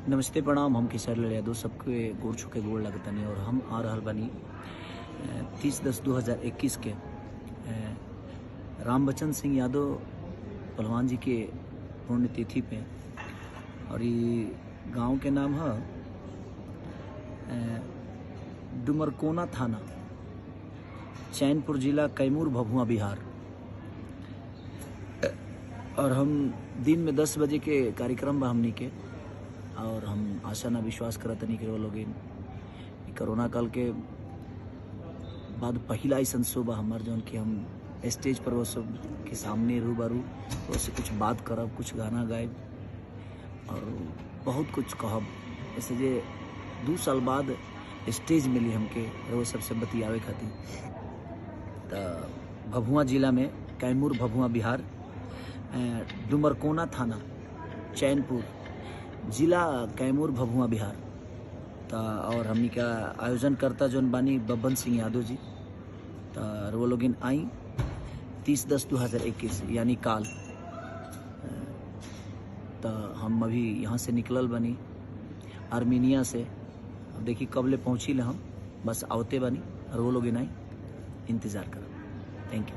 नमस्ते प्रणाम। हम किशोर लाल यादव सबके गोड़ छुके गोड़ लगतनी और हम आ रहल बनी 30/10/2021 के रामबचन सिंह यादव पहलवान जी के पुण्यतिथि पे। और ये गांव के नाम है डुमरकोना थाना, चैनपुर जिला, कैमूर, भभुआ, बिहार। और हम दिन में 10 बजे के कार्यक्रम बा हमनी के, और हम आशा ना विश्वास करतनी कि वो लोग कोरोना काल के बाद पहला ऐसा शो बा हमार जौन कि हम स्टेज पर वो सब के सामने रूबरू उससे कुछ बात करब, कुछ गाना गायब और बहुत कुछ कहब। ऐसे जे 2 साल बाद स्टेज मिली हमके वो सबसे बतियावे खातिर। तो भभुआ जिला में, कैमूर, भभुआ, बिहार, डुमरकोना थाना, चैनपुर जिला, कैमूर, भभुआ, बिहार। और हमनी का आयोजन करता जौन बानी बब्बन सिंह यादव जी। तो वो लोग आई 30/10/2021 यानी काल। तो हम अभी यहाँ से निकलल बनी आर्मीनिया से। अब देखी कब ले पहुँची ले, हम बस आवते बनी और वो लोग आई इंतज़ार कर। Thank you.